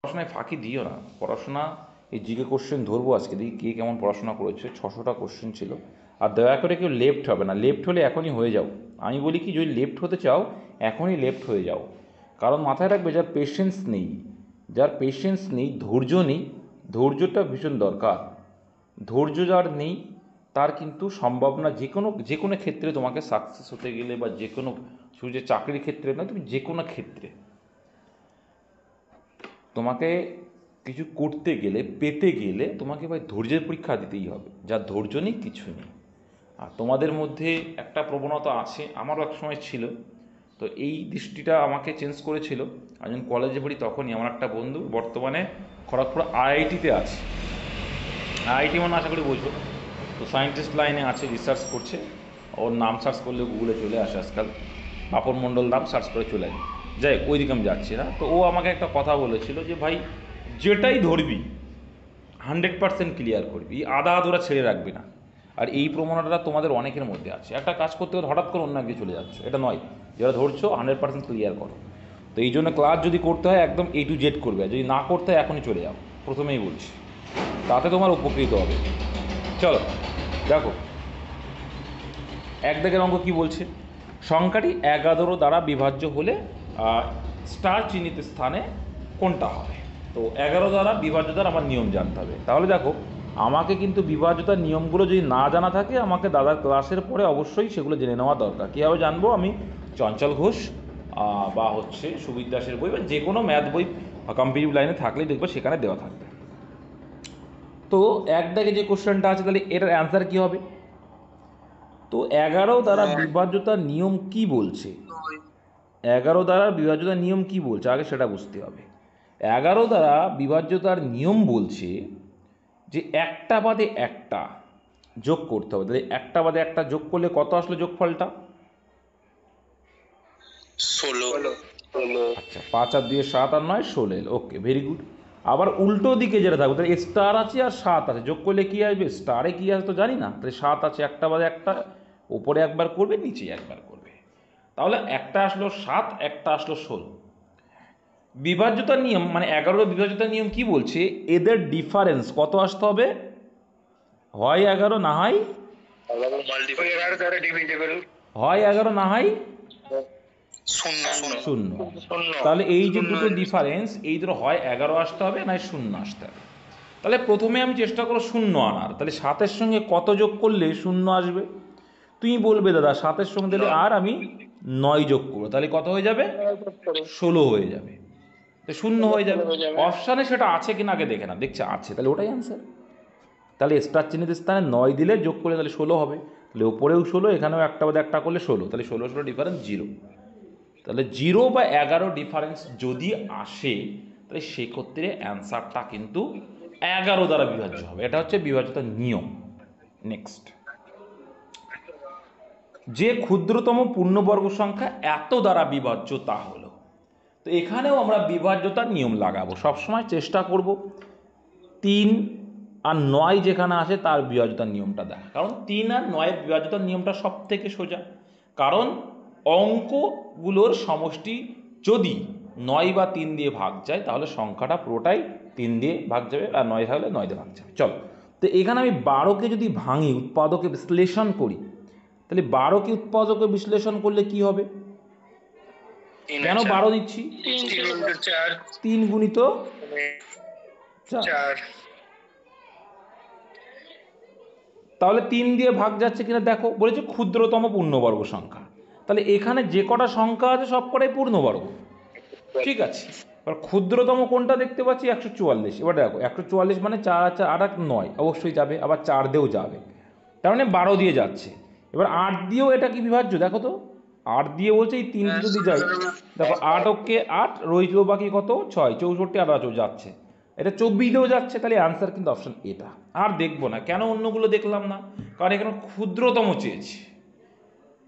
পড়াশোনায় ফাঁকি দিও না। পড়াশোনা, এই জিকে কোশ্চেন ধরবো আজকে, দেখি কে কেমন পড়াশোনা করেছে। 600টা কোশ্চেন ছিল। আর দয়া করে কেউ লেফট হবে না, লেফট হলে এখনই হয়ে যাও। আমি বলি কি, যদি লেফট হতে চাও এখনই লেফট হয়ে যাও। কারণ মাথায় রাখবে, যার পেশেন্স নেই, যার পেশেন্স নেই, ধৈর্য নেই, ধৈর্যটা ভীষণ দরকার। ধৈর্য যার নেই তার কিন্তু সম্ভব না যে কোনো ক্ষেত্রে তোমাকে সাকসেস হতে গেলে, বা যে কোনো, শুধু যে চাকরির ক্ষেত্রে না, তুমি যে কোনো ক্ষেত্রে তোমাকে কিছু করতে গেলে, পেতে গেলে তোমাকে ভাই ধৈর্যের পরীক্ষা দিতেই হবে। যার ধৈর্য নেই কিছু নেই। আর তোমাদের মধ্যে একটা প্রবণতা আছে, আমারও এক সময় ছিল। তো এই দৃষ্টিটা আমাকে চেঞ্জ করেছিল। আমি যখন কলেজে পড়ি তখনই আমার একটা বন্ধু বর্তমানে খড়গপুর আইআইটিতে আছে। আইআইটি মানে আশা করি বোঝো। তো সায়েন্টিস্ট লাইনে আছে, রিসার্চ করছে। ওর নাম সার্চ করলে গুগলে চলে আসে আজকাল, বাপন মণ্ডল নাম সার্চ করে চলে আসে। যাই হোক, ওইদিকে আমি যাচ্ছি না। তো ও আমাকে একটা কথা বলেছিল যে ভাই, যেটাই ধরবি 100% ক্লিয়ার করবি, আধা আধোরা ছেড়ে রাখবি না। আর এই প্রবণতাটা তোমাদের অনেকের মধ্যে আছে, একটা কাজ করতে হলে হঠাৎ করে অন্য একদিকে চলে যাচ্ছ, এটা নয়। যেটা ধরছো 100% ক্লিয়ার করো। তো এই জন্য ক্লাস যদি করতে হয় একদম A to Z করবে, যদি না করতে হয় এখনই চলে যাও, প্রথমেই বলছি। তাতে তোমার উপকৃত হবে। চলো দেখো, এক দাগের অঙ্ক কী বলছে। সংখ্যাটি 11 দ্বারা বিভাজ্য হলে স্টার চিহ্নিত স্থানে কোনটা হবে। তো 11 দ্বারা বিভাজ্য দ্বারা আমার নিয়ম জানতে হবে। তাহলে দেখো, আমাকে কিন্তু বিভাজ্যতার নিয়মগুলো যদি না জানা থাকে, আমাকে দাদার ক্লাসের পরে অবশ্যই সেগুলো জেনে নেওয়া দরকার। কীভাবে জানবো আমি? চঞ্চল ঘোষ বা হচ্ছে সুবিদ দাসের বই, বা যে কোনো ম্যাথ বই কম্পিটিটিভ লাইনে থাকলেই দেখবো সেখানে দেওয়া থাকবে। তো এক দাগে যে কোশ্চেনটা আছে, তাহলে এটার অ্যান্সার কী হবে? তো 11 দ্বারা বিভাজ্যতার নিয়ম কি বলছে? 11 দ্বারা বিভাজ্যতার নিয়ম কি বলছে আগে সেটা বুঝতে হবে। 11 দ্বারা বিভাজ্যতার নিয়ম বলছে যে একটা বাদে একটা যোগ করতে হবে। তাহলে একটা বাদে একটা যোগ করলে কত আসলো যোগফলটা? 16। আচ্ছা, 5 আর 2 7 আর 9 16 এলো। ওকে, ভেরি গুড। আবার উল্টো দিকে যেটা থাকবে, তাহলে স্টার আছে আর 7 আছে, যোগ করলে কী আসবে? স্টারে কী আসবে তো জানি না, তাহলে 7 আছে, একটা বাদে একটা, উপরে একবার করবে নিচে একবার করবে। তাহলে একটা আসলো 7, একটা আসলো 16। বিভাজ্যতার নিয়ম মানে 11 বিভাজ্যতার নিয়ম কি বলছে? এদের ডিফারেন্স কত আসতে হবে? হয় 11 না হয়, হয় 11 না হয় শূন্য। তাহলে এই যে দুটো ডিফারেন্স, এই দুটো হয় 11 আসতে হবে, নয় শূন্য আসতে হবে। তাহলে প্রথমে আমি চেষ্টা করো শূন্য আনার। তাহলে 7-এর সঙ্গে কত যোগ করলে শূন্য আসবে? তুমি বলবে দাদা 7-এর সঙ্গে দিলে আর আমি 9 যোগ করবো, তাহলে কত হয়ে যাবে? 16 হয়ে যাবে। তো শূন্য হয়ে যাবে। অপশানে সেটা আছে কিনা আগে দেখে না, দেখছে আছে, তাহলে ওটাই অ্যান্সার। তাহলে স্টার চিহ্নিত স্থানে 9 দিলে যোগ করলে তাহলে 16 হবে। তাহলে ওপরেও 16, এখানেও একটা বাদে একটা করলে 16, তাহলে 16 ডিফারেন্স 0। তাহলে 0 বা 11 ডিফারেন্স যদি আসে, তাহলে সেক্ষেত্রে অ্যান্সারটা কিন্তু 11 দ্বারা বিভাজ্য হবে। এটা হচ্ছে বিভাজ্যতার নিয়ম। নেক্সট, যে ক্ষুদ্রতম পূর্ণবর্গ সংখ্যা এত দ্বারা বিভাজ্য তা হলো। তো এখানেও আমরা বিভাজ্যতার নিয়ম লাগাবো, সবসময় চেষ্টা করব 3 আর 9 যেখানে আসে তার বিভাজ্যতার নিয়মটা দেখা। কারণ 3 আর 9-এর বিভাজ্যতার নিয়মটা সব থেকে সোজা। কারণ অঙ্কগুলোর সমষ্টি যদি 9 বা 3 দিয়ে ভাগ যায়, তাহলে সংখ্যাটা পুরোটাই 3 দিয়ে ভাগ যাবে, আর 9 থাকলে 9 দিয়ে ভাগ যাবে। চলো, তো এখানে আমি 12কে যদি ভাঙি, উৎপাদকে বিশ্লেষণ করি, তাহলে 12কে উৎপাদকে বিশ্লেষণ করলে কি হবে? কেন 12 নিচ্ছি? 3 গুণিত 4। তাহলে 3 দিয়ে ভাগ যাচ্ছে কিনা দেখো, বলেছে ক্ষুদ্রতম পূর্ণবর্গ সংখ্যা। তাহলে এখানে যে কটা সংখ্যা আছে সব কটাই পূর্ণবর্গ। ঠিক আছে, এবার ক্ষুদ্রতম কোনটা দেখতে পাচ্ছি? 144। এবার দেখো 144 মানে 4 4 8 9 অবশ্যই যাবে, আবার 4 দিয়েও যাবে, তার মানে 12 দিয়ে যাচ্ছে। এবার 8 দিয়েও এটা কি বিভাজ্য দেখো তো। 8 দিয়ে বলছে এই 3 যদি যাই, দেখো 8 ওকে 8 রইল বাকি কত? 6, 64 আর 8 যাচ্ছে, এটা 24 যাচ্ছে। তাহলে অ্যান্সার কিন্তু অপশন এটা। আর দেখবো না, কেন অন্যগুলো দেখলাম না? কারণ এখানে ক্ষুদ্রতম চেয়েছে।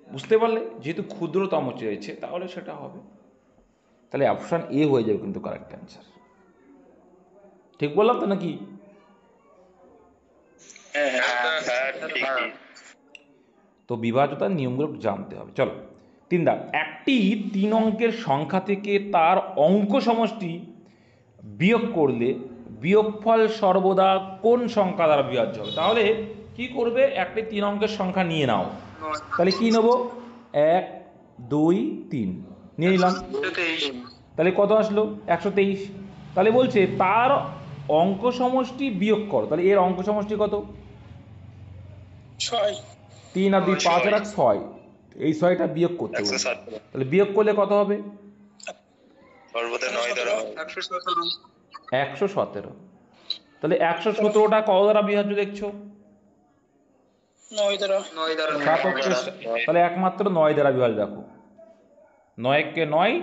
বুঝতে পারলে, যেহেতু ক্ষুদ্রতম চেয়েছে তাহলে সেটা হবে। তাহলে অপশান এ হয়ে যাবে কিন্তু কারেক্ট অ্যান্সার। ঠিক বললাম তো নাকি? তো বিভাজ্যতার নিয়মগুলো জানতে হবে। চলো, 3 দাগ, একটি 3 অঙ্কের সংখ্যা থেকে তার অঙ্ক সমষ্টি বিয়োগ করলে বিয়োগফল সর্বদা কোন সংখ্যা দ্বারা বিভাজ্য হবে? তাহলে কি করবে, একটি 3 অঙ্কের সংখ্যা নিয়ে নাও। তাহলে কি নেব? 1 2 3 নিয়ে নিলাম। তাহলে কত আসলো? 123। তাহলে বলছে তার অঙ্ক সমষ্টি বিয়োগ কর। তাহলে এর অঙ্ক সমষ্টি কত? 6। 3 আর 2 5 আর 6। এই 6টা বিয়োগ করতে হবে। তাহলে বিয়োগ করলে কত হবে? 117। তাহলে 117টা কত দ্বারা বিভাজ্য দেখছো? 9 দ্বারা। তাহলে একমাত্র 9 দ্বারা বিভাজ্য। দেখো 9 কে 9,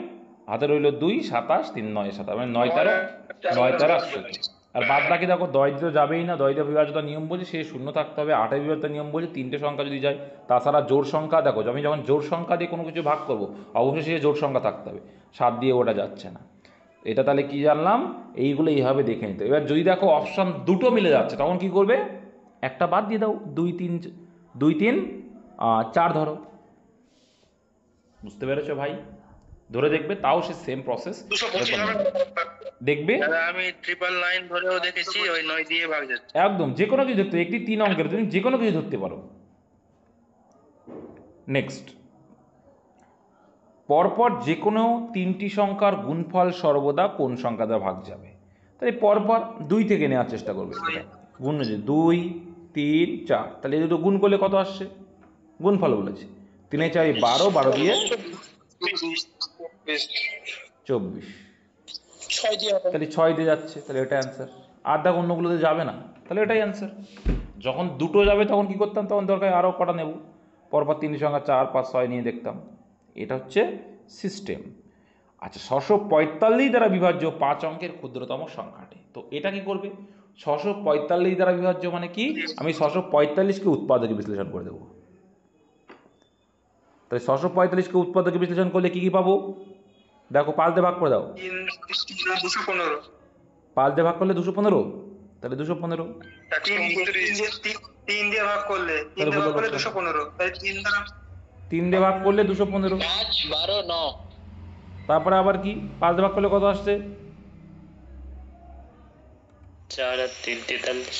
হাতে রইল 2, 27, 3 9 7, মানে 9 তেরো 117। আর বাদ বাকি দেখো দয়িত্র যাবেই না, দয়িত্র বিভাজ্যতা নিয়ম বলছে সে শূন্য থাকতে হবে। 8 বিভাজ্যতা নিয়ম বলছে 3টে সংখ্যা যদি যায়, তাছাড়া জোড় সংখ্যা দেখো আমি যখন জোড় সংখ্যা দিয়ে কোনো কিছু ভাগ করবো অবশ্যই সে জোড় সংখ্যা থাকতে হবে, 7 দিয়ে ওটা যাচ্ছে না। এটা তাহলে কি জানলাম? এইগুলো এইভাবে দেখে নিতে। এবার যদি দেখো অপশান দুটো মিলে যাচ্ছে তখন কি করবে? একটা বাদ দিয়ে দাও, 2 3 4 ধরো। বুঝতে পেরেছো ভাই? ধরে দেখবে, তাও সে সেম প্রসেস দেখবে। আমি 999 ধরেও দেখেছি, ওই 9 দিয়ে ভাগ যাচ্ছে। একদম যে কোনো কিছু ধরতে, একটি 3 অঙ্কের তুমি যে কোনো কিছু ধরতে পারো। নেক্সট, পরপর যে কোনো 3টি সংখ্যার গুণফল সর্বদা কোন সংখ্যা দ্বারা ভাগ যাবে? তাহলে পরপর 2 থেকে নেওয়ার চেষ্টা করবে। গুণ যে 2 3 4, তাহলে এই দুটো গুণ করলে কত আসছে? গুণফল বলেছে 3 4 12, 12 দিয়ে 24। 6 দিয়ে হবে। তাহলে 6 দিয়ে যাচ্ছে, তাহলে এটা অ্যান্সার। আর দেখো অন্যগুলোতে যাবে না, তাহলে এটাই অ্যান্সার। যখন দুটো যাবে তখন কি করতাম? তখন দরকার আরও কটা নেব, পরপর 3 সংখ্যা 4 5 6 নিয়ে দেখতাম। এটা হচ্ছে সিস্টেম। আচ্ছা, 645 দ্বারা বিভাজ্য 5 অঙ্কের ক্ষুদ্রতম সংখ্যাটি। তো এটা কি করবে? 645 দ্বারা বিভাজ্য মানে কি? আমি 645কে উৎপাদকে বিশ্লেষণ করে দেবো। তাহলে 645কে উৎপাদকে বিশ্লেষণ করলে কি কি পাবো? দেখো 5 দিয়ে ভাগ করে দাও। 215। 5 দিয়ে ভাগ করলে 215, তাহলে 215। 3 দিয়ে ভাগ করলে 215, তাই 3 দিয়ে ভাগ করলে 215। 5 12 9। তারপরে আবার কি 5 দিয়ে ভাগ করলে কত আসছে? 4 আর 3 43।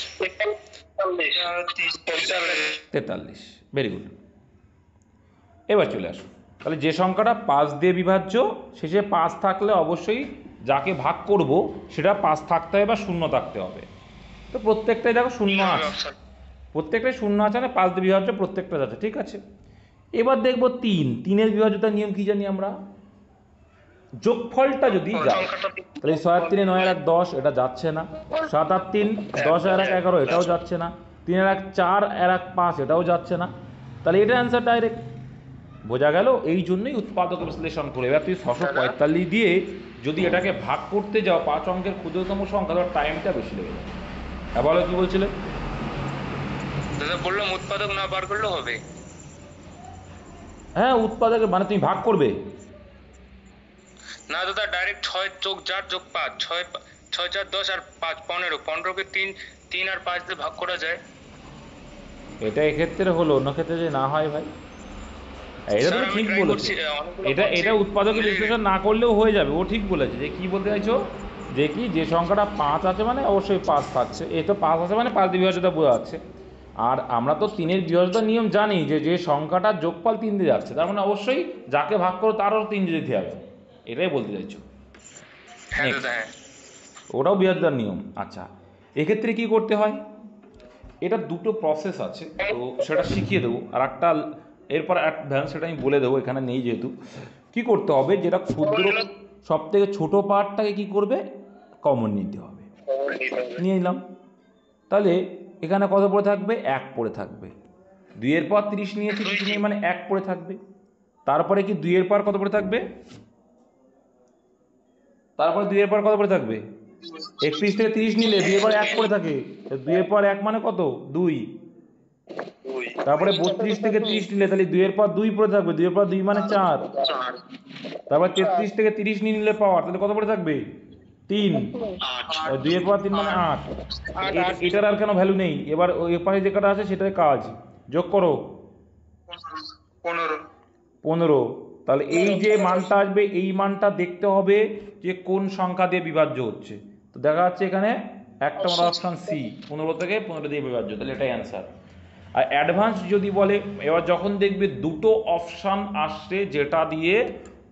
43। Very good. এবার চলে আসো, তাহলে যে সংখ্যাটা 5 দিয়ে বিভাজ্য, শেষে 5 থাকলে অবশ্যই যাকে ভাগ করব সেটা 5 থাকতে হবে বা শূন্য থাকতে হবে। তো প্রত্যেকটাই দেখো শূন্য আছে, প্রত্যেকটাই শূন্য আছে, মানে 5 দিয়ে বিভাজ্য প্রত্যেকটা আছে, ঠিক আছে। এবার দেখবো 3 বিভাজ্যতার নিয়ম কি জানি আমরা? যোগফলটা যদি যায়, তাহলে 6 আর 3 9 আর 1 10, এটা যাচ্ছে না। 7 আর 3 10 আর 1 11, এটাও যাচ্ছে না। 3 আর 1 4 আর 1 5, এটাও যাচ্ছে না। তাহলে এটা অ্যান্সার ডাইরেক্ট বোঝা গেল। এই জন্যই উৎপাদক বিশ্লেষণ করে। এবার তুই 645 দিয়ে যদি এটাকে ভাগ করতে যাও 5 অঙ্কের ক্ষুদ্রতম সংখ্যা, ধর টাইমটা বেশি লেগে যাবে। হ্যাঁ বলো, কি বলছিলে? দাদা বললাম উৎপাদক না বার করলেও হবে। হ্যাঁ, উৎপাদক মানে তুমি ভাগ করবে না দাদা, ডাইরেক্ট 6 যোগ 4 যোগ 5, 6 6 4 10 আর 5 15, 15কে 3 আর 5 দিয়ে ভাগ করা যায়। এটা এক্ষেত্রে হলো, অন্য ক্ষেত্রে যে না হয় ভাই। এটা তুমি ঠিক বলেছো, এটা উৎপাদকের বিশ্লেষণ না করলেও হয়ে যাবে। ও ঠিক বলেছে। যে কি বলতে চাইছো, যে কি যে সংখ্যাটা 5 আছে মানে অবশ্যই 5 থাকছে। এই তো 5 আছে মানে 5 দিয়ে বিভাজ্যতা বোঝা যাচ্ছে। আর আমরা তো 3-এর বিভাজ্যতার নিয়ম জানি, যে যে সংখ্যাটার যোগফল 3 দিয়ে যাচ্ছে, তার মানে অবশ্যই যাকে ভাগ করো তারও 3 দিয়ে দিতে হবে। এটাই বলতে চাইছো। হ্যাঁ দাদা, হ্যাঁ। ওটাও বিভাজ্যতার নিয়ম। আচ্ছা, এক্ষেত্রে কি করতে হয়? এটা দুটো প্রসেস আছে, তো সেটা শিখিয়ে দেবো। আর একটা এরপর অ্যাডভান্স, সেটা আমি বলে দেবো, এখানে নেই যেহেতু। কি করতে হবে, যেটা ক্ষুদ্র সব থেকে ছোটো পার্টটাকে কি করবে? কমন নিতে হবে। নিয়ে নিলাম। তাহলে এখানে কত পড়ে থাকবে? 1 পড়ে থাকবে। 2-এর পর 30 নিয়েছি, কিছু নেই মানে 1 পড়ে থাকবে। তারপরে কি 2-এর পর কত পড়ে থাকবে? তারপরে 2-এর পর কত পড়ে থাকবে? 31 থেকে 30 নিলে 2-এর পর 1 পড়ে থাকে। 2-এর পর 1 মানে কত? 2। তারপরে 32 থেকে 30 নিলে, তাহলে 2-এর পর 2 পড়ে থাকবে। 2-এর পর 2 মানে 4। তারপর 33 থেকে 30 নিয়ে নিলে পাওয়ার, তাহলে কত পড়ে থাকবে? 3। 2-এর পর 3 মানে 8। এটার আর কেন ভ্যালু নেই? এবার ওই পাশে যে কটা আছে সেটাই কাজ, যোগ করো। 15। তাহলে এই যে মানটা আসবে, এই মানটা দেখতে হবে যে কোন সংখ্যা দিয়ে বিভাজ্য হচ্ছে। দেখা যাচ্ছে এখানে একটা আমার অপশান সি, 15 থেকে 15 দিয়ে বিভাজ্য, তাহলে এটাই অ্যান্সার। আর অ্যাডভান্স যদি বলে, এবার যখন দেখবে দুটো অপশান আসছে যেটা দিয়ে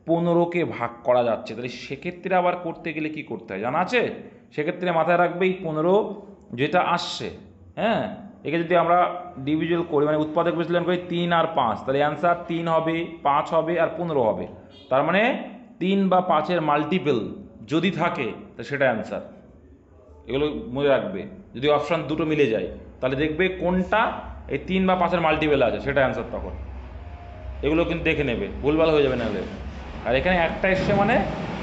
15কে ভাগ করা যাচ্ছে, তাহলে সেক্ষেত্রে আবার করতে গেলে কি করতে হয় জানা আছে? সেক্ষেত্রে মাথায় রাখবে এই 15 যেটা আসছে, হ্যাঁ, একে যদি আমরা ডিভিজুয়াল করি, মানে উৎপাদক বিশ্লেষণ করি 3 আর 5, তাহলে অ্যান্সার 3 হবে, 5 হবে আর 15 হবে। তার মানে 3 বা 5-এর মাল্টিপল যদি থাকে তো সেটা অ্যান্সার। এগুলো মনে রাখবে, যদি অপশান দুটো মিলে যায় তাহলে দেখবে কোনটা এই 3 বা 5-এর মাল্টিপল আছে, সেটা অ্যান্সার তখন। এগুলো কিন্তু দেখে নেবে, ভুলভাল হয়ে যাবে নাহলে। আর এখানে একটা এসছে মানে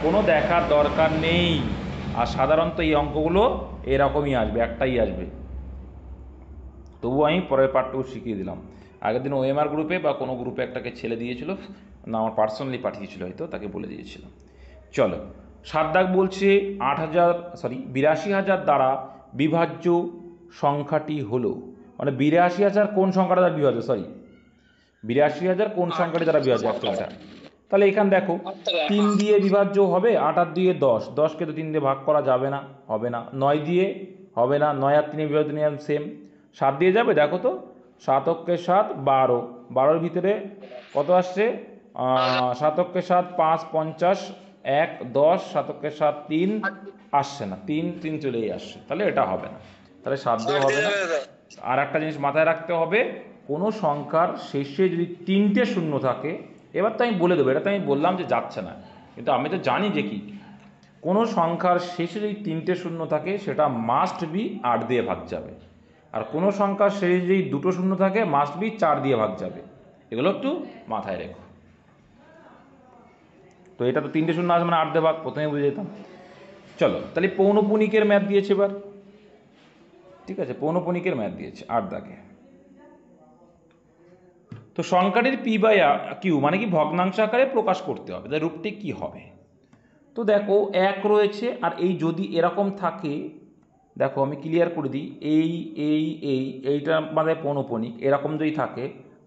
কোনো দেখার দরকার নেই। আর সাধারণত এই অঙ্কগুলো এরকমই আসবে, একটাই আসবে। তবু আমি পরের পার্টটুকু শিখিয়ে দিলাম। আগের দিন ওএমআর গ্রুপে বা কোনো গ্রুপে একটাকে ছেলে দিয়েছিল না, আমার পার্সোনালি পাঠিয়েছিল হয়তো, তাকে বলে দিয়েছিলাম। চলো, 7 দাগ বলছে 82,000 দ্বারা বিভাজ্য সংখ্যাটি হলো, মানে 82,000 কোন সংখ্যাটা দ্বারা বিভাজ্য, 82,000 কোন সংখ্যাটি দ্বারা বিভাজ্য একটা। তাহলে এখানে দেখো 3 দিয়ে বিভাজ্য হবে, 8 আর 2 10, 10কে তো 3 দিয়ে ভাগ করা যাবে না, হবে না। 9 দিয়ে হবে না, 9 আর 3 বিভাজ্য নিয়ম সেম। 7 দিয়ে যাবে, দেখো তো 7 অক্ষে 7 12, 12-এর ভিতরে কত আসছে? 7 অক্ষে 7 5 50, 1 10, 7 অক্ষে 7 3 আসছে না, 3 চলেই আসছে, তাহলে এটা হবে না, তাহলে 7 দিয়ে হবে না। আর একটা জিনিস মাথায় রাখতে হবে, কোনো সংখ্যার শেষে যদি 3টে শূন্য থাকে, এবার তো আমি বলে দেবো, এটা তো আমি বললাম যে যাচ্ছে না, কিন্তু আমি তো জানি যে কি, কোনো সংখ্যার শেষে যদি 3টে শূন্য থাকে সেটা মাস্ট বি 8 দিয়ে ভাগ যাবে, আর কোনো সংখ্যার শেষে যদি 2টো শূন্য থাকে মাস্ট বি 4 দিয়ে ভাগ যাবে। এগুলো একটু মাথায় রেখো। তো এটা তো 3টে শূন্য আসবে, মানে 8 দিয়ে ভাগ, প্রথমে বুঝে যেতাম। চলো, তাহলে পৌনপুনিকের ম্যাথ দিয়েছে এবার, ঠিক আছে, পৌনপুনিকের ম্যাথ দিয়েছে 8 দাগে। তো সংখ্যাটির পি বাই কিউ মানে কি ভগ্নাংশ আকারে প্রকাশ করতে হবে, তার রূপটি কি হবে? তো দেখো 1 রয়েছে, আর এই যদি এরকম থাকে, দেখো আমি ক্লিয়ার করে দিই, এইটার মাথায় পৌনপুনিক এরকম যদি থাকে,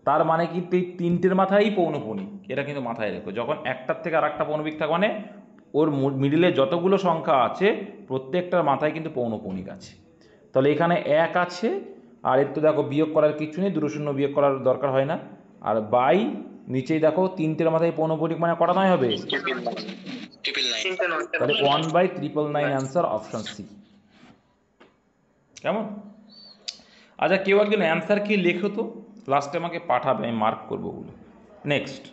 তার মানে কিন্তু এই 3টের মাথায়ই পৌনপুনিক, এটা কিন্তু মাথায় রেখো। যখন একটার থেকে আর একটা পৌনপুনিক থাকে মানে ওর মিডিলে যতগুলো সংখ্যা আছে প্রত্যেকটার মাথায় কিন্তু পৌনপুনিক আছে। তাহলে এখানে 1 আছে, আর এর তো দেখো বিয়োগ করার কিছু নেই, 2 শূন্য বিয়োগ করার দরকার হয় না। আর বাই নিচেই দেখো 3টের মাথায় পৌনপুনিক, মানে কটা নয় হবে? তাহলে 1/999 অ্যান্সার অপশন সি। কেমন? আচ্ছা, কেউ একজন অ্যান্সার কি লেখো তো, লাস্টে আমাকে পাঠাবে, আমি মার্ক করবো বলে। নেক্সট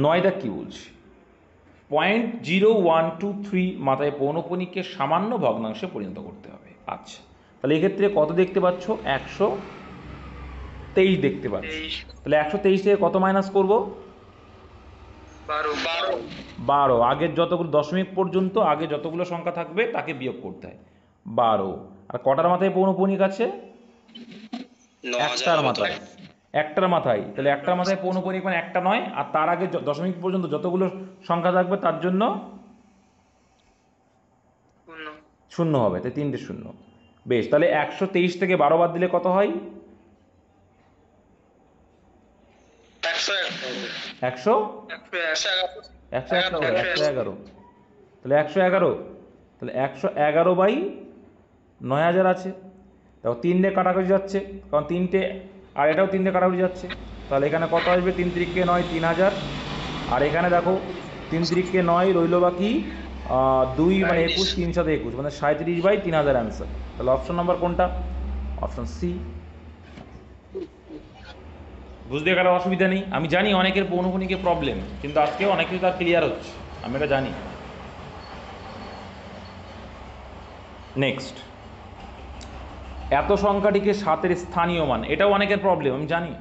9 দাগ কি বলছে? 0.0123 মাথায় পৌনপুনিককে সামান্য ভগ্নাংশে পরিণত করতে হবে। আচ্ছা, তাহলে এক্ষেত্রে কত দেখতে পাচ্ছ? 123 দেখতে পাচ্ছ। তাহলে 123 থেকে কত মাইনাস করব? 12। আগের যতগুলো দশমিক পর্যন্ত আগে যতগুলো সংখ্যা থাকবে তাকে বিয়োগ করতে হয়, 12। আর কটার মাথায় পৌনপুনিক আছে? একটার মাথায়। তাহলে একটার মাথায় পৌনপুনিক মানে একটা নয়, আর তার আগে দশমিক পর্যন্ত যতগুলো সংখ্যা থাকবে তার জন্য শূন্য হবে, তাই 3টে শূন্য। বেশ, তাহলে 123 থেকে 12 বাদ দিলে কত হয়? 111। তাহলে 111, তাহলে 111/9000 আছে। দেখো 3 দিয়ে কাটাকুটি যাচ্ছে, কারণ 3টে, আর এটাও 3 দিয়ে কাটাকুটি যাচ্ছে, তাহলে এখানে কত আসবে? 3 3 9, 3000। আর এখানে দেখো 3 3 9 রইল বাকি 2 মানে 21, 3 7 21 মানে 37/3000 অ্যান্সার। তাহলে অপশন নাম্বার কোনটা? Option C. বুঝতে কারো অসুবিধা নেই? আমি জানি অনেকের পৌনপুনিকে প্রবলেম, কিন্তু আজকেও অনেক কিছু তার ক্লিয়ার হচ্ছে, আমি এটা জানি। নেক্সট, এত সংখ্যাটিকে 7-এর স্থানীয় মান, এটাও অনেকের প্রবলেম, আমি জানি।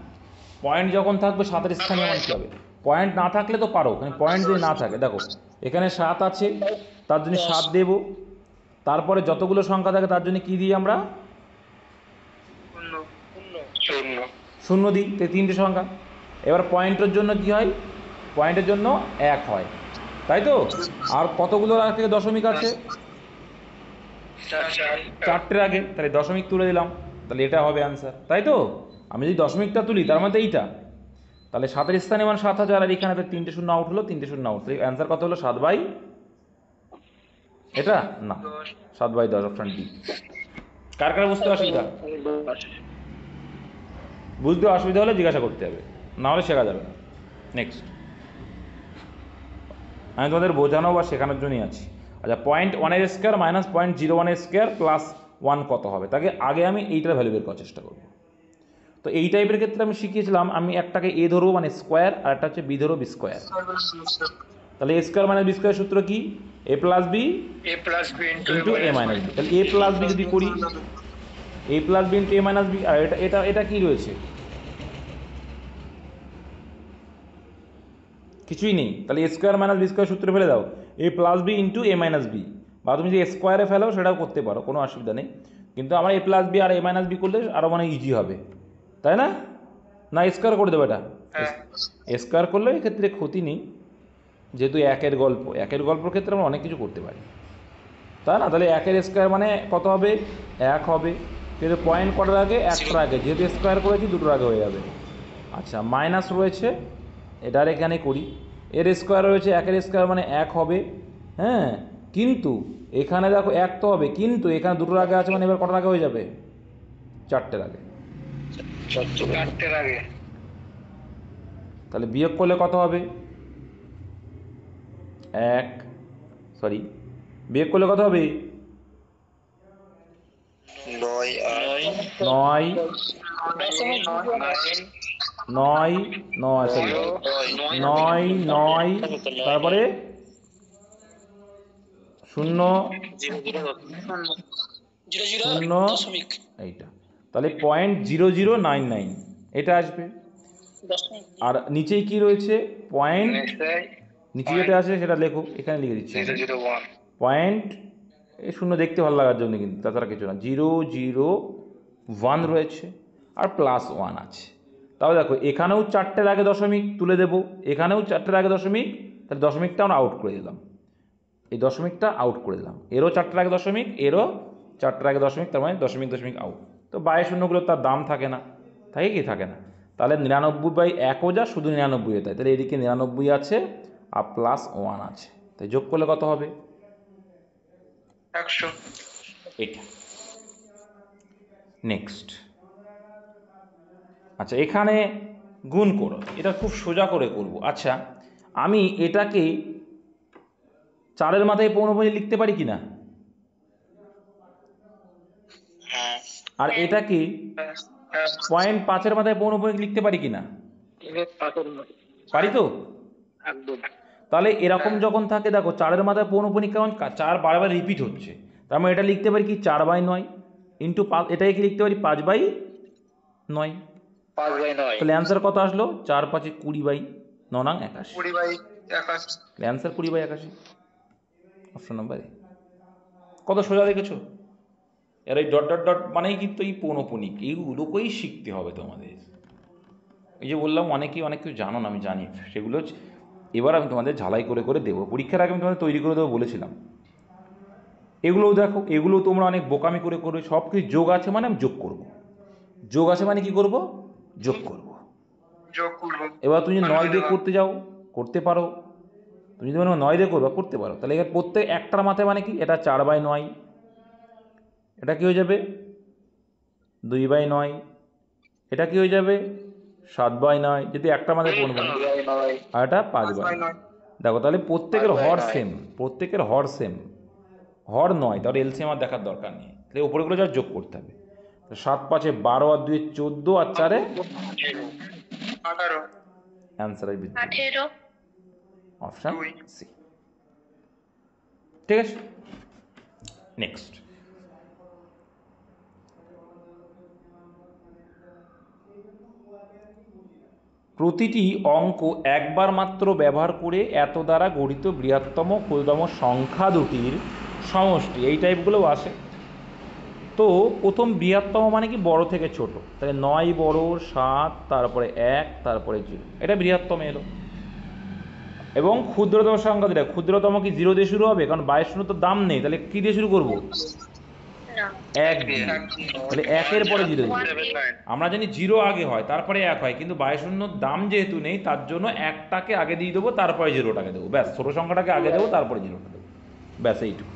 পয়েন্ট যখন থাকবে 7-এর স্থানীয় মান কী হবে? পয়েন্ট না থাকলে তো পারো, কিন্তু পয়েন্ট যদি না থাকে, দেখো এখানে 7 আছে, তার জন্য 7 দেব, তারপরে যতগুলো সংখ্যা থাকে তার জন্য কি দিই আমরা? শূন্য দিই, তো 3টে সংখ্যা। এবার পয়েন্টের জন্য কি হয়? পয়েন্টের জন্য 1 হয়, তাই তো? আর কতগুলো আগে থেকে দশমিক আছে? 4টের আগে, তাহলে দশমিক তুলে দিলাম, তাহলে এটা হবে অ্যান্সার, তাই তো? আমি যদি দশমিকটা তুলি তার মধ্যে এইটা, তাহলে 7-এর স্থানে মানে 7000, আর এখানে 3টে শূন্য আউট হলো, 3টে শূন্য আউট, তাহলে অ্যান্সার কত হলো? 7/। এটা না, 7/10 অপশন ডি। কার কার বুঝতে অসুবিধা? বুঝতে অসুবিধা হলে জিজ্ঞাসা করতে হবে, না হলে শেখা যাবে না। নেক্সট, আমি তোমাদের বোঝানো বা শেখানোর জন্যই আছি। আচ্ছা, 0.1 স্কোয়ার মাইনাস 0.01 স্কোয়ার প্লাস 1 কত হবে? তাকে আগে আমি এইটার ভ্যালু বের করার চেষ্টা করবো। তো এই টাইপের ক্ষেত্রে আমি শিখিয়েছিলাম, আমি একটাকে এ ধরবো মানে স্কোয়ার, আর একটা হচ্ছে বি ধরবো বি স্কোয়ার। তাহলে এ স্কোয়ার মাইনাস বি স্কোয়ার সূত্র কি? এ প্লাস বি ইন্টু এ মাইনাস বি। তাহলে এ প্লাস বি যদি করি, এ প্লাস বি ইন্টু এ মাইনাস বি, আর এটা এটা এটা কি রয়েছে? কিছুই নেই। তাহলে এ স্কোয়ার মাইনাস বি স্কোয়ার সূত্রে ফেলে দাও, এ প্লাস বি ইন্টু এ মাইনাস বি। বা তুমি যদি স্কোয়ারে ফেলো সেটাও করতে পারো, কোনো অসুবিধা নেই। কিন্তু আমার এ প্লাস বি আর এ মাইনাস বি করলে আরও মানে ইজি হবে, তাই না? না স্কোয়ার করে দেবো এটা? স্কোয়ার করলেও এক্ষেত্রে ক্ষতি নেই, যেহেতু একের গল্প, একের গল্পের ক্ষেত্রে আমরা অনেক কিছু করতে পারি, তাই না? তাহলে একের স্কোয়ার মানে কত হবে? 1 হবে। কিন্তু পয়েন্ট কটার আগে? একটার আগে, যেহেতু স্কোয়ার করেছি দুটোর আগে হয়ে যাবে। আচ্ছা, মাইনাস রয়েছে, এটার এখানে করি। এর স্কোয়ার রয়েছে, একের স্কোয়ার মানে 1 হবে, হ্যাঁ। কিন্তু এখানে দেখো 1 তো হবে, কিন্তু এখানে দুটোর আগে আছে মানে এবার কটার আগে হয়ে যাবে? 4টের আগে। তাহলে বিয়োগ করলে কত হবে? 1, সরি, বিয়োগ করলে কত হবে? 9, 9, 9, সরি 9, 9, তারপরে 0, 0, এইটা। তাহলে 0.0099 এটা আসবে। আর নিচেই কি রয়েছে? পয়েন্ট, নিচে যেটা আছে সেটা লেখো, এখানে লিখে দিচ্ছি। পয়েন্ট, এই শূন্য দেখতে ভালো লাগার জন্য, কিন্তু তাছাড়া কিছু না। 001 রয়েছে আর প্লাস 1 আছে। তাহলে দেখো এখানেও 4টের আগে দশমিক তুলে দেবো, এখানেও 4টের আগে দশমিক, তাহলে দশমিকটা আমরা আউট করে দিলাম, এই দশমিকটা আউট করে দিলাম। এরও 4টের আগে দশমিক, এরও 4টের আগে দশমিক, তার মানে দশমিক দশমিক আউট। তো বাইরে শূন্যগুলো তার দাম থাকে না, থাকে কি? থাকে না। তাহলে 99/1ও যা, শুধু 99 তাই। তাহলে এদিকে 99 আছে আর প্লাস 1 আছে, তাই যোগ করলে কত হবে? 100। এটা। নেক্সট, আচ্ছা এখানে গুণ করো, এটা খুব সোজা করে করব। আচ্ছা, আমি এটাকে 4-এর মাথায় পৌনঃপুনিক লিখতে পারি কি না? আর এটাকে 0.5-এর মাথায় পৌনঃপুনিক লিখতে পারি কি না? পারি তো? তাহলে এরকম যখন থাকে, দেখো 4-এর মাথায় পৌনঃপুনিক কেমন? 4 বারবার রিপিট হচ্ছে, তার মানে এটা লিখতে পারি কি? 4/9 ইন্টু 5, এটাকে কি লিখতে পারি? 5/9। তাহলে অ্যান্সার কত আসলো? 4 5 20/9 81। Answer 20/81, option number A. কত সোজা দেখেছো? এর এই ডট ডট ডট মানেই কিন্তু এই পৌনঃপুনিক, এইগুলোকেই শিখতে হবে তোমাদের। এই যে বললাম অনেকেই অনেক কিছু জানো না, আমি জানি, সেগুলো এবার আমি তোমাদের ঝালাই করে করে দেবো। পরীক্ষার আগে আমি তোমাদের তৈরি করে দেবো বলেছিলাম। এগুলোও দেখো, এগুলো তোমরা অনেক বোকামি করে করবে। সব কিছু যোগ আছে মানে আমি যোগ করব, যোগ আছে মানে কি করব? যোগ করব। এবার তুমি 9 দিয়ে করতে যাও, করতে পারো। তুমি যদি 9 দিয়ে করবে, করতে পারো। তাহলে এবার প্রত্যেক একটার মাথায় মানে কি? এটা 4/9, এটা কি হয়ে যাবে? 2/9, এটা কি হয়ে যাবে? 7/9, যদি একটা মাথায় পড়বে, আর এটা 5/9। দেখো তাহলে প্রত্যেকের হর সেম, প্রত্যেকের হর সেম, হর নয়, তাহলে এলসিএম আমার দেখার দরকার নেই। তাহলে উপরেগুলো যা যোগ করতে হবে। 7 5 12 আর 2 14 আর 4 18। অ্যান্সার আসবে 18, অপশন সি। ঠিক আছে, নেক্সট। প্রতিটি অঙ্ক একবার মাত্র ব্যবহার করে এত দ্বারা গঠিত বৃহত্তম ক্ষুদ্রতম সংখ্যা দুটির সমষ্টি, এই টাইপগুলো আসে। তো প্রথম বৃহত্তম মানে কি? বড় থেকে ছোট। তাহলে 9 বড়, 7, তারপরে 1, তারপরে 0, এটা বৃহত্তম এলো। এবং ক্ষুদ্রতম সংখ্যা যেটা, ক্ষুদ্রতম কি 0 দিয়ে শুরু হবে? কারণ 22 তো দাম নেই, তাহলে কি দিয়ে শুরু করবো? 1 দিয়ে। তাহলে 1-এর পরে 0 দিয়ে। আমরা জানি 0 আগে হয়, তারপরে 1 হয়, কিন্তু 22 দাম যেহেতু নেই, তার জন্য 1টাকে আগে দিয়ে দেবো, তারপরে 0টাকে দেবো। ব্যাস, ছোটো সংখ্যাটাকে আগে দেবো, তারপরে 0টা দেবো, ব্যাস এইটুকু।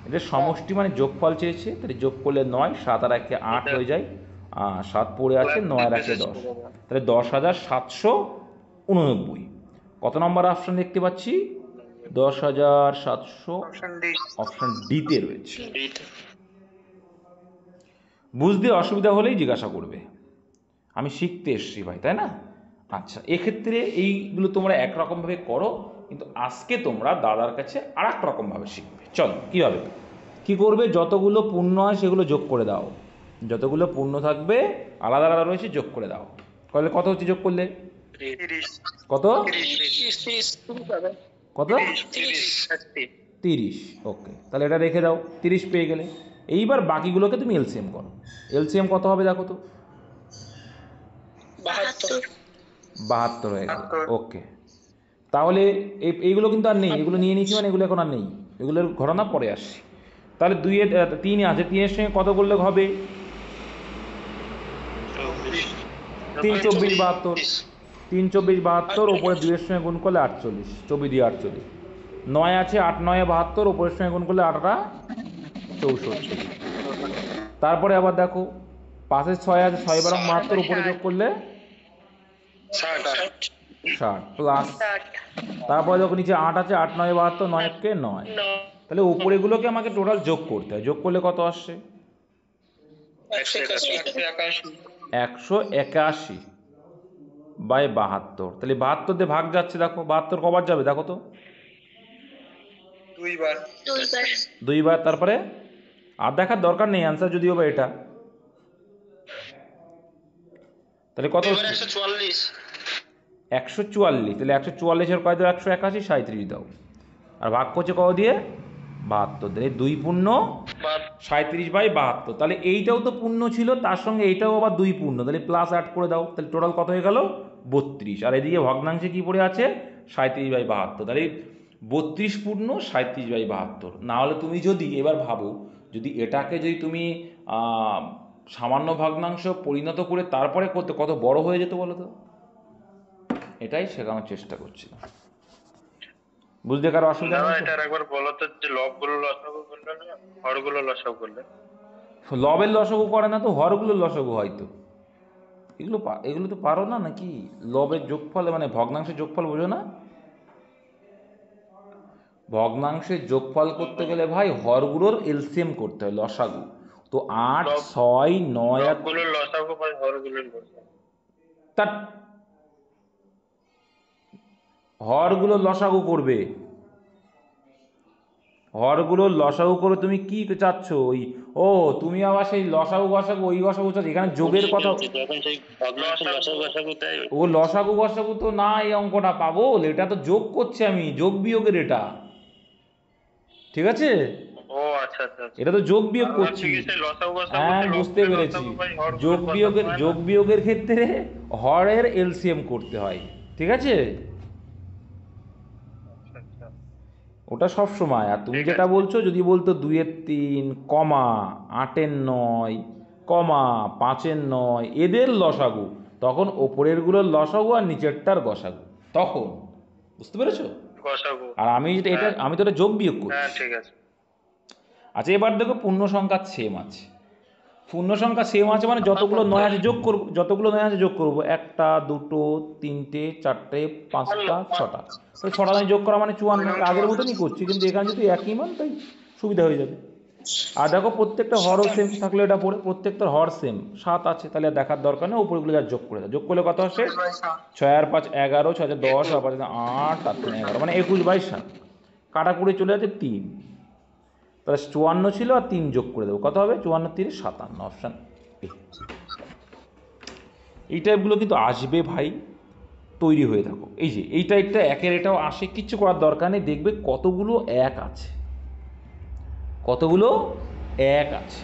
এদের সমষ্টি মানে যোগফল চেয়েছে, তাহলে যোগ করলে 9, 7 আর 1 8 হয়ে যায়, 7 পড়ে আছে, 9 আর 1 10, তাহলে 10,789। কত নম্বর অপশন দেখতে পাচ্ছি? 10,700, অপশন ডিতে রয়েছে। বুঝতে অসুবিধা হলেই জিজ্ঞাসা করবে, আমি শিখতে এসছি ভাই, তাই না? আচ্ছা, এক্ষেত্রে এইগুলো তোমরা একরকমভাবে করো, কিন্তু আজকে তোমরা দাদার কাছে আর এক রকমভাবে শিখবে। চলো কীভাবে কী করবে? যতগুলো পূর্ণ হয় সেগুলো যোগ করে দাও, যতগুলো পূর্ণ থাকবে আলাদা আলাদা রয়েছে যোগ করে দাও। তাহলে কত হচ্ছে যোগ করলে? কত? কত? 30। ওকে, তাহলে এটা রেখে দাও, 30 পেয়ে গেলে। এইবার বাকিগুলোকে তুমি এলসিএম করো। এলসিএম কত হবে দেখো তো? 72 হয়ে গেল। ওকে, তাহলে এইগুলো কিন্তু আর নেই, এগুলো নিয়ে নিয়েছি মানে এগুলো এখন আর নেই, এগুলোর ঘটনা পরে আসছি। তাহলে 3 আছে, 3-এর সঙ্গে কত করলে হবে? 3 24 72, 3 24 72, ওপরে 2-এর সঙ্গে গুণ করলে 48, 24 দিয়ে 48। 9 আছে, 8 9 72, ওপরের সঙ্গে গুণ করলে 8 64। তারপরে আবার দেখো 5-এর 6 আছে, 6 12 72, উপরে যোগ করলে 60 প্লাস, তারপরে দেখো নিচে 8 আছে, 8 9 72, 9 কে 9, তাহলে উপরেগুলোকে আমাকে টোটাল যোগ করতে হয়। যোগ করলে কত আসছে? 181 বাই 72। তাহলে 72 দিয়ে ভাগ যাচ্ছে, দেখো 72 কবার যাবে দেখো তো? 2 বার। তারপরে আর দেখার দরকার নেই, অ্যান্সার যদিও বা এটা, তাহলে কত হচ্ছে? 144। তাহলে 144-এর কয় দাও? 181, 37 দাও, আর ভাগ করছে কত দিয়ে? 72। তাহলে 2 পূর্ণ 37 বাই 72। তাহলে এইটাও তো পূর্ণ ছিল, তার সঙ্গে এইটাও আবার 2 পূর্ণ, তাহলে প্লাস অ্যাড করে দাও, তাহলে টোটাল কত হয়ে গেল? 32। আর এদিকে ভগ্নাংশে কি পড়ে আছে? 37 বাই 72। তাহলে 32 পূর্ণ 37 বাই 72। না হলে তুমি যদি এবার ভাবো, যদি এটাকে যদি তুমি সামান্য ভগ্নাংশ পরিণত করে তারপরে করতে, কত বড় হয়ে যেত বলো তো? এটাই শেখানোর চেষ্টা করছিলাম। বুঝতে কারো অসুবিধা নেই? এটা একবার বলো তো, যে লবগুলো লসাগু করলে না হরগুলো লসাগু করলে? লবের লসাগু করে না তো হরগুলোর লসাগু হয়তো। এগুলো তো পারো না নাকি? লবের যোগফল মানে ভগ্নাংশের যোগফল বোঝো না? ভগ্নাংশের যোগফল করতে গেলে ভাই হরগুলোর এলসিএম করতে হয়, লসাগু। তো 8 6 9 আর লবগুলোর লসাগু বা হরগুলোর লসাগু? তার হরগুলো লসাগু করবে, হরগুলোর লসাগু করে তুমি কি চাচ্ছ? তুমি আবার সেই লসাগু গসাগু ওই গসাগু চাচ্ছ? এখানে যোগের কথা। ও লসাগু গসাগু তো না, এই অঙ্কটা পাগল, এটা তো যোগ করছে আমি, যোগ বিয়োগের এটা, ঠিক আছে? এটা তো যোগ বিয়োগ করছি। হ্যাঁ, বুঝতে পেরেছি। যোগ বিয়োগের ক্ষেত্রে হরের এলসিএম করতে হয়, ঠিক আছে? ওটা সব সময়। আর তুমি যেটা বলছো, যদি বলতো 2-এর 3, কমা 8-এর 9, কমা 5-এর 9, এদের লসাগু, তখন ওপরেরগুলোর লসাগু আর নিচেরটার গসাগু, তখন বুঝতে পেরেছো? আর আমি আমি তো এটা যোগ বিয়োগ করছি। ঠিক আছে। আচ্ছা, এবার দেখো পূর্ণ সংখ্যা সেম আছে। পূর্ণ সংখ্যা সেম আছে মানে যতগুলো 9 আছে যোগ করবো, যতগুলো 9 আছে যোগ করবো, 1টা 2টো 3টে 4টে 5টা 6টা, তাই 6টা আমি যোগ করা মানে 54। আগের মতনই করছি, কিন্তু এখানে যদি একই মান, তাই সুবিধা হয়ে যাবে। আর দেখো প্রত্যেকটা হরও সেম থাকলে এটা পড়ে, প্রত্যেকটার হর সেম 7 আছে, তাহলে আর দেখার দরকার নেই, উপরগুলো যা যোগ করে দাও। যোগ করলে কত আসে? 6 আর 5 11, 6 আর 10, আর 5 8, 8 3 11, মানে 21/7। কাটাকুড়ি চলে যাচ্ছে 3, তাহলে 54 ছিল আর 3 যোগ করে দেবো, কত হবে? 54 3 57, অপশান এ। এই টাইপগুলো কিন্তু আসবে ভাই, তৈরি হয়ে থাকো। এই যে এই টাইপটা একের এটাও আসে, কিচ্ছু করার দরকার নেই, দেখবে কতগুলো এক আছে, কতগুলো এক আছে।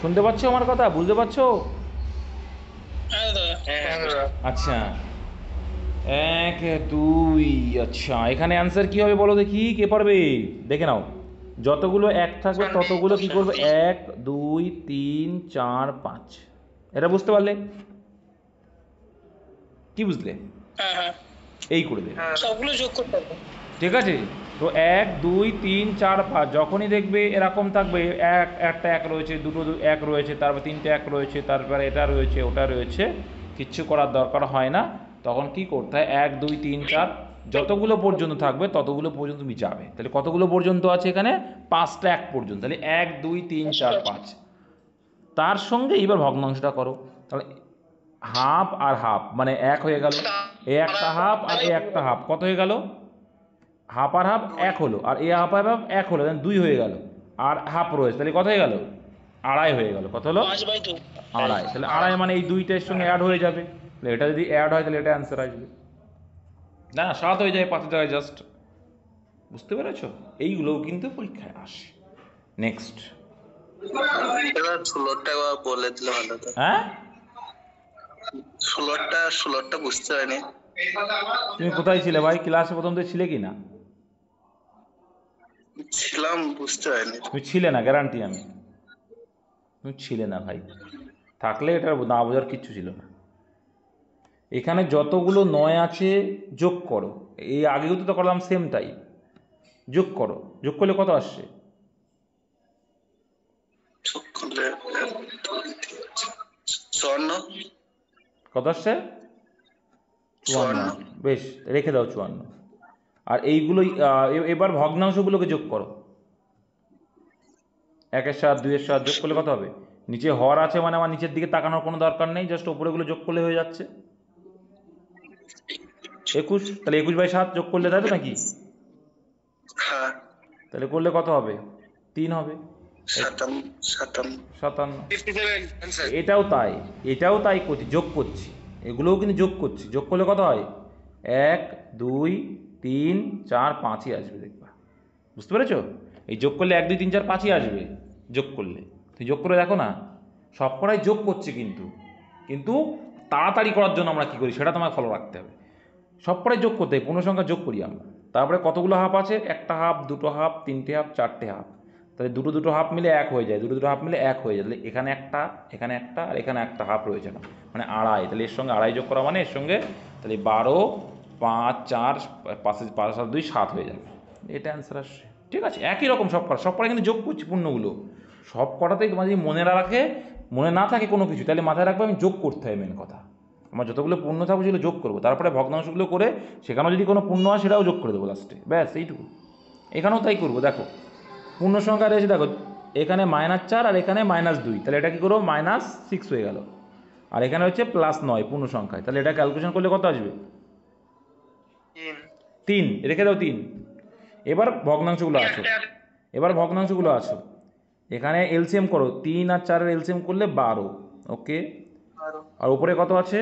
শুনতে পাচ্ছ আমার কথা? বুঝতে পারছো? আচ্ছা, 1 2, আচ্ছা এখানে অ্যান্সার কী হবে বলো দেখি, কে পারবে? দেখে নাও, যতগুলো এক থাকবে ততগুলো কি করবে? 1 2 3 4 5। এটা বুঝতে পারলে? কি বুঝলে? এই করে দেবে, সবগুলো যোগ করতে হবে। ঠিক আছে? তো 1 2 3 4 5 যখনই দেখবে এরকম থাকবে, একটা এক রয়েছে, দুটো এক রয়েছে, তারপর তিনটে এক রয়েছে, তারপরে এটা রয়েছে, ওটা রয়েছে, কিচ্ছু করার দরকার হয় না। তখন কি করতে হয়, 1 2 3 4 যতগুলো পর্যন্ত থাকবে ততগুলো পর্যন্ত তুমি যাবে। তাহলে কতগুলো পর্যন্ত আছে এখানে, 5টা এক পর্যন্ত। তাহলে 1 2 3 4 5, তার সঙ্গে এবার ভগ্নাংশটা করো। তাহলে হাফ আর হাফ মানে এক হয়ে গেল, এ একটা হাফ আর এ একটা হাফ, কত হয়ে গেল, হাফ আর হাফ এক হলো, আর এ হাফ আর হাফ এক হলো, দেন 2 হয়ে গেল, আর হাফ রয়েছে, তাহলে কত হয়ে গেল, আড়াই হয়ে গেল। কত হলো, আড়াই। তাহলে আড়াই মানে এই দুইটার সঙ্গে অ্যাড হয়ে যাবে, তাহলে এটা যদি অ্যাড হয় তাহলে এটা অ্যান্সার আসবে না, 7 হয়ে যায় 5 জায়গায় জাস্ট। বুঝতে পেরেছো? এইগুলোও কিন্তু পরীক্ষায় আসে। নেক্সট। এবার 16টা বলে দিলে ভালো হতো। হ্যাঁ, 16টা বুঝতে হয়নি। তুমি কোথায় ছিলে ভাই, ক্লাসে প্রথম থেকে ছিলে কি না? ছিলাম, বুঝতে হয়নি। তুমি ছিলে না, গ্যারান্টি আমি, তুমি ছিলে না ভাই। থাকলে এটা না বোঝার কিচ্ছু ছিল না। এখানে যতগুলো 9 আছে যোগ করো, এই আগেও তো করলাম সেম টাইপ, যোগ করো, যোগ করলে কত আসছে, চোখ খুললে 54। কত আসছে, 54। বেশ, রেখে দাও 54। আর এইগুলোই এবার ভগ্নাংশগুলোকে যোগ করো, 1 এর সাথে 2 এর সাথে যোগ করলে কত হবে, নিচে হর আছে মানে আমার নিচের দিকে তাকানোর কোনো দরকার নেই, জাস্ট ওপরেগুলো যোগ করলে হয়ে যাচ্ছে। 21, তাহলে 21/7 যোগ করলে, তাই তো নাকি? হ্যাঁ, তাহলে করলে কত হবে, 3 হবে, 57। 57। এটাও তাই, এটাও তাই করছি, যোগ করছি, এগুলোও কিন্তু যোগ করছি, যোগ করলে কত হয়, 1 2 3 4 5ই আসবে, দেখবা। বুঝতে পেরেছো? এই যোগ করলে 1 2 3 4 5ই আসবে, যোগ করলে। তুমি যোগ করে দেখো না, সব কটাই যোগ করছে, কিন্তু কিন্তু তাড়াতাড়ি করার জন্য আমরা কী করি সেটা তোমায় ফলো রাখতে হবে। সব কটাই যোগ করতে হয়, পূর্ণসংখ্যা যোগ করি আমরা। তারপরে কতগুলো হাফ আছে, একটা হাফ, দুটো হাফ, তিনটে হাফ, চারটে হাফ, তাহলে দুটো দুটো হাফ মিলে এক হয়ে যায়, দুটো দুটো হাফ মিলে এক হয়ে যায়, তাহলে এখানে একটা, এখানে একটা, আর এখানে একটা হাফ রয়েছে না, মানে আড়াই। তাহলে এর সঙ্গে আড়াই যোগ করা মানে এর সঙ্গে, তাহলে 12 5 4 5 5 7 2 7 হয়ে যাবে, এটা অ্যান্সার আসছে। ঠিক আছে, একই রকম সব কটা, সব কটা কিন্তু যোগ করছি পূর্ণগুলো, সব কটাতেই তোমার যদি মনে রাখে, মনে না থাকে কোনো কিছু, তাহলে মাথায় রাখবে আমি যোগ করতে হয়, মেন কথা আমার যতগুলো পূর্ণ থাকবে সেগুলো যোগ করবো, তারপরে ভগ্নাংশগুলো করে সেখানেও যদি কোনো পূর্ণ হয় সেটাও যোগ করে দেবো লাস্টে, ব্যাস এইটুকু। এখানেও তাই করবো, দেখো পূর্ণ সংখ্যা রয়েছে, দেখো এখানে -4 আর এখানে -2, তাহলে এটা কী করবো, -6 হয়ে গেল, আর এখানে হচ্ছে +9 পূর্ণ সংখ্যায়, তাহলে এটা ক্যালকুলেশন করলে কত আসবে, 3, রেখে দাও 3। এবার ভগ্নাংশগুলো আছে, এবার ভগ্নাংশগুলো আছে, এখানে এলসিএম করো, 3 আর 4-এর এলসিএম করলে 12, ওকে। আর উপরে কত আছে,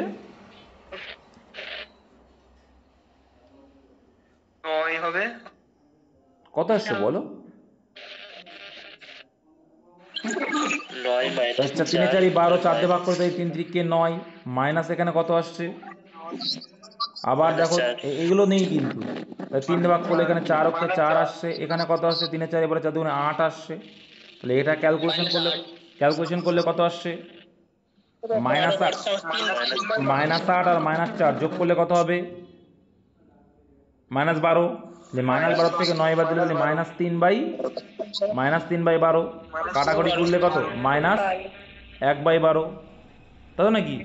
9 হবে। কত আসছে বলো, 9 আচ্ছা 3 4 12, 4 দিয়ে ভাগ করে, তাই 3 3 কে 9, মাইনাস এখানে কত আসছে, আবার দেখো এগুলো নেই কিন্তু, তাই 3 দিয়ে ভাগ করলে এখানে 4 অক্ষে 4 আসছে, এখানে কত আসছে, 3 4 এবারে 4 দুগুণে 8 আসছে, তাহলে এটা ক্যালকুলেশন করলে কত আসছে, -8, -8 আর -4 যোগ করলে কত হবে, -12, -12 থেকে 9 বাদ দিলে -3/12, কাটাকুটি করলে কত, -1/12, তাই তো নাকি,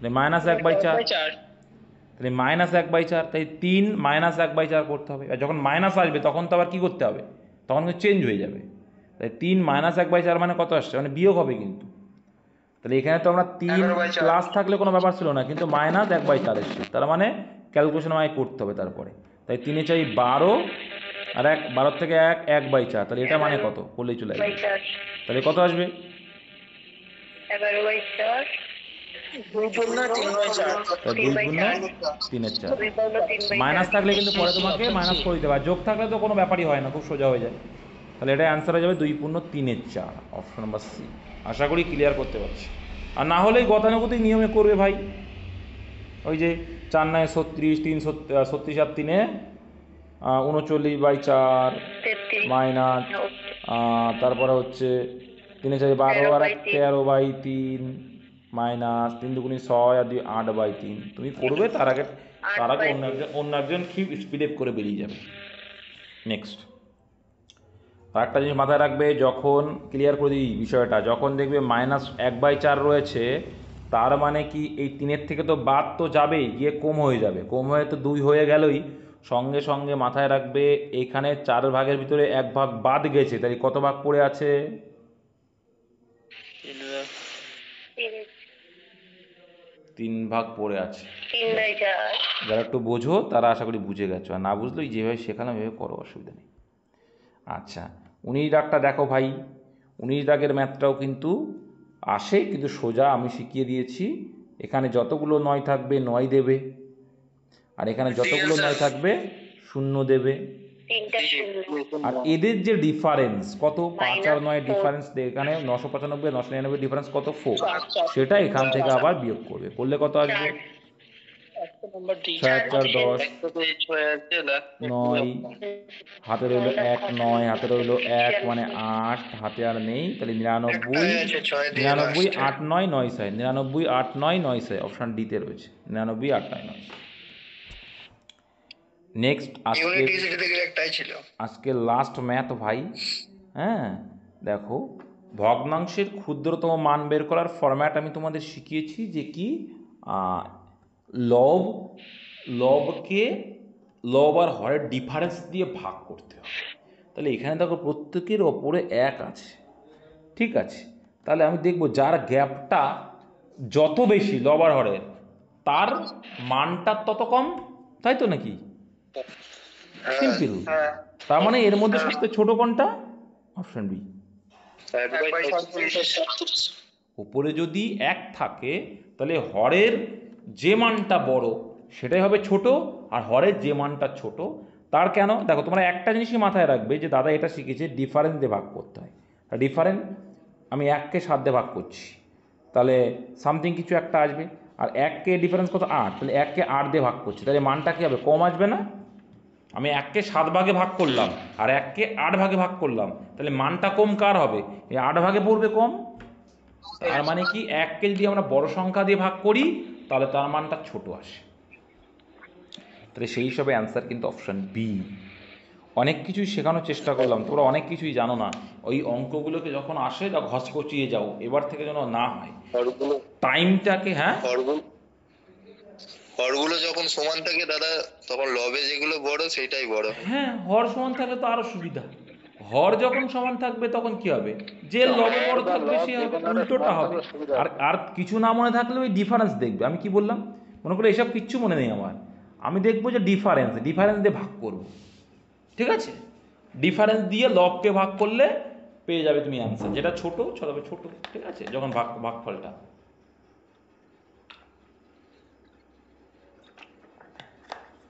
-1/4, তাহলে -1/4, তাই 3 -1/4 করতে হবে। আর যখন মাইনাস আসবে তখন তো আবার কী করতে হবে, তখন কিন্তু চেঞ্জ হয়ে যাবে, তাই 3 -1/4 মানে কত আসছে, মানে বিয়োগ হবে কিন্তু। তাহলে এখানে তো আমরা 3 প্লাস থাকলে কোনো ব্যাপার ছিল না, কিন্তু -1/4 এসছে, তার মানে ক্যালকুলেশন আমায় করতে হবে তারপরে, তাই 3 4 12, আর 12 থেকে 1/4, তাহলে এটা মানে কত করলেই চলে আসবে, তাহলে কত আসবে, 11/4, 2 গুণ 3/4, মাইনাস থাকলে কিন্তু পরে তোমাকে মাইনাস করে দিতে হবে, যোগ থাকলে তো কোনো ব্যাপারই হয় না, খুব সোজা হয়ে যায়। তাহলে এটা অ্যান্সার হয়ে যাবে 2/3/4, অপশন নাম্বার সি। আশা করি ক্লিয়ার করতে পারছি, আর না হলেই গতানুগতিক নিয়মে করবে ভাই, ওই যে 4 9 36, 3 36 আর 3 39/4 মাইনাস, তারপরে হচ্ছে 3 4 12 আর 13/3, মাইনাস 3 দুগুণি 6 আর 2 8/3। তুমি করবে তার আগে অন্য একজন খুব স্পিডে করে বেরিয়ে যাবে। নেক্সট আর একটা জিনিস মাথায় রাখবে, যখন ক্লিয়ার করে দিই বিষয়টা, যখন দেখবে -1/4 রয়েছে, তার মানে কি এই 3-এর থেকে তো বাদ তো যাবেই, গিয়ে কম হয়ে যাবে, কম হয়ে তো 2 হয়ে গেলই। সঙ্গে সঙ্গে মাথায় রাখবে এইখানে 4 ভাগের ভিতরে 1 ভাগ বাদ গেছে, তাই কত ভাগ পড়ে আছে? 3 ভাগ পড়ে আছে। 3/4। যারা একটু বোঝো তারা আশা করি বুঝে গেছো, আর না বুঝলেই যেভাবে শেখালাম এভাবে করো, অসুবিধা নেই। আচ্ছা 19 দাগটা দেখো ভাই, 19 দাগের ম্যাথটাও কিন্তু আসে, কিন্তু সোজা আমি শিখিয়ে দিয়েছি। এখানে যতগুলো 9 থাকবে 9 দেবে, আর এখানে যতগুলো 9 থাকবে 0 দেবে। তিনটা শূন্য। আর এদের যে ডিফারেন্স কত, 5 আর 9 ডিফারেন্স, এখানে 995 999 ডিফারেন্স কত, 4, সেটা এখান থেকে আবার বিয়োগ করবে, করলে কত আসবে? 6 আর 4 10, 9 হাতে রইলো 1, 9 হাতে রইলো 1 মানে 8, হাতে আর নেই, তাহলে 99 8 9 9 6, 99 8 9 9 6, অপশান ডিতে রয়েছে 99 8 9 9। নেক্সট আজকে লাস্ট ম্যাথ ভাই। হ্যাঁ দেখো, ভগ্নাংশের ক্ষুদ্রতম মান বের করার ফরম্যাট আমি তোমাদের শিখিয়েছি, যে কি লবকে লব আর হরের ডিফারেন্স দিয়ে ভাগ করতে হবে। তাহলে এখানে দেখো প্রত্যেকের ওপরে 1 আছে, ঠিক আছে, তাহলে আমি দেখব যার গ্যাপটা যত বেশি লব আর হরের, তার মানটা তত কম, তাই তো নাকি? সিম্পল। তার মানে এর মধ্যে সবচেয়ে ছোট কোনটা? Option B. উপরে যদি 1 থাকে তাহলে হরের যে মানটা বড় সেটাই হবে ছোট, আর হরের যে মানটা ছোট তার, কেন দেখো তোমরা একটা জিনিসই মাথায় রাখবে, যে দাদা এটা শিখেছে ডিফারেন্স দিয়ে ভাগ করতে হয়। আর ডিফারেন্স আমি 1কে 7 দিয়ে ভাগ করছি, তাহলে সামথিং কিছু একটা আসবে, আর 1কে ডিফারেন্স কত 8, তাহলে 1কে 8 দিয়ে ভাগ করছি, তাহলে মানটা কী হবে, কম আসবে না? আমি 1কে 7 ভাগে ভাগ করলাম আর 1কে 8 ভাগে ভাগ করলাম, তাহলে মানটা কম কার হবে? এই 8 ভাগে পড়বে কম। তার মানে কি 1কে যদি আমরা বড় সংখ্যা দিয়ে ভাগ করি তাহলে তার মানটা ছোট আসে। তাহলে সেই হিসাবে অ্যান্সার কিন্তু অপশান বি। অনেক কিছুই শেখানোর চেষ্টা করলাম, তোমরা অনেক কিছুই জানো না, ওই অঙ্কগুলোকে যখন আসে তা ঘস কচিয়ে যাও, এবার থেকে যেন না হয়। টাইমটাকে, হ্যাঁ হরগুলো যখন সমান থাকে দাদা, তখন লবে যেগুলো বড় সেটাই বড়। হ্যাঁ, হর সমান থাকলে তো আরো সুবিধা। হর যখন সমান থাকবে তখন কি হবে, যে লবে বড় থাকবে সে হবে, উল্টোটা হবে। আর আর কিছু না মনে থাকলে ওই ডিফারেন্স দেখবে, আমি কি বললাম, মনে করো এসব কিচ্ছু মনে নেই আমার, আমি দেখবো যে ডিফারেন্স দিয়ে ভাগ করব, ঠিক আছে, ডিফারেন্স দিয়ে লবকে ভাগ করলে পেয়ে যাবে তুমি অ্যান্সার, যেটা ছোট হবে ছোট, ঠিক আছে, যখন ভাগফলটা।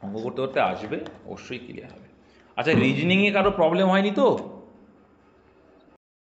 অঙ্ক করতে করতে আসবে, অবশ্যই ক্লিয়ার হবে। আচ্ছা রিজনিংয়ে কারো প্রবলেম হয়নি তো?